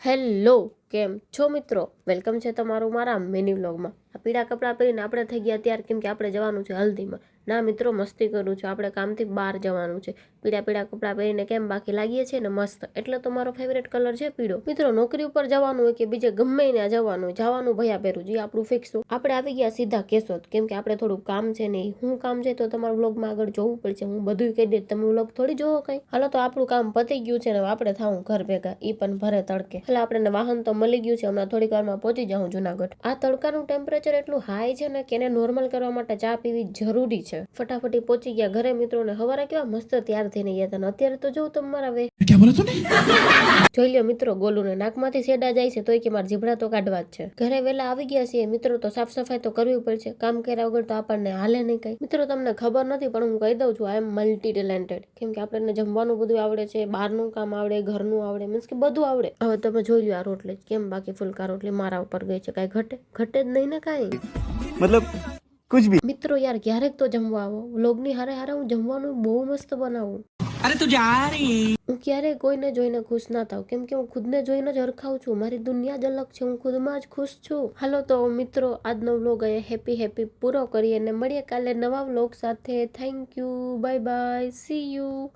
Hello, કેમ છો મિત્રો? વેલકમ છે તમારું મારા મિની વ્લોગમાં. આ પીળા કપડાં પહેરીને આપણે થઈ ગયા તૈયાર, કેમ કે આપણે જવાનું છે હલ્દીમાં. ના મિત્રો, મસ્તી કરું છું, આપણે કામથી બહાર જવાનું છે. પીળા પીળા કપડાં પહેરીને કેમ બાકી લાગીએ છીએ ને મસ્ત, એટલે તો મારો ફેવરેટ કલર છે પીળો. મિત્રો, નોકરી ઉપર જવાનું હોય કે બીજે ગમે ત્યાં જવાનું હોય, જવાનું ભયા પહેરું જે આપણું ફિક્સ હોય. આપણે આવી ગયા સીધા કેશોદ, કેમ કે આપણે થોડું કામ છે ને શું કામ છે તો તમારા વ્લોગમાં આગળ જોવું પડશે. હું બધું કહી દઈશ, તમે વ્લોગ થોડી જોવો કઈ. હાલો તો આપણું કામ પતી ગયું છે ને આપણે થાવું ઘર ભેગા, ઈ પણ ભરે તડકે. એટલે આપણે વાહન તો મળી ગયું છે, હમણાં થોડીક વારમાં પહોંચી જાઉં જુનાગઢ. આ તડકાનું ટેમ્પરેચર એટલું હાઈ છે ને કે એને નોર્મલ કરવા માટે ચા પીવી જરૂરી છે. ફટાફટી પહોંચી ગયા ઘરે મિત્રો ને. હવારે કેવા મસ્ત તૈયાર થઈને ગયા હતા, અત્યારે તો જોઉં તમારા વે જોઈ લ્યો મિત્રો, ગોલું ને નાકમાંથી સેડા જાય છે તોય કે મારા જીભડા તો કાઢવા જ છે. ઘરે વેલા આવી ગયા છીએ મિત્રો, તો સાફ સફાઈ તો કરવી પડશે. કામ કર્યા વગર તો આપણને હાલે નહીં કઈ. મિત્રો, તમને ખબર નથી પણ હું કહી દઉં છું, આઈ એમ મલ્ટી ટેલેન્ટેડ. કેમ કે આપણને જમવાનું બધું આવડે છે, બહારનું કામ આવડે, ઘરનું આવડે, મીન્સ કે બધું આવડે. હવે તમે જોઈ લો આ રોટલી કેમ બાકી ફુલકા રોટલી મારા ઉપર ગઈ છે. કઈ ઘટે જ નહીં ને કઈ, મતલબ કુછ ભી. મિત્રો યાર, ક્યારેક તો જમવા આવો. વ્લોગની હારે હારે હું જમવાનું બહુ મસ્ત બનાવું. અરે તું જા રહી. હું ક્યારેય કોઈને જોઈને ખુશ ના થાવ, કેમ કે હું ખુદને જોઈને જ હરખાવ છું. મારી દુનિયા જ અલગ છે, હું ખુદમાં જ ખુશ છું. હાલો તો મિત્રો, આજનો વ્લોગ અહીંયા હેપી પૂરો કરીએ અને મળીએ કાલે નવા વ્લોગ સાથે. Thank you, bye bye, C you.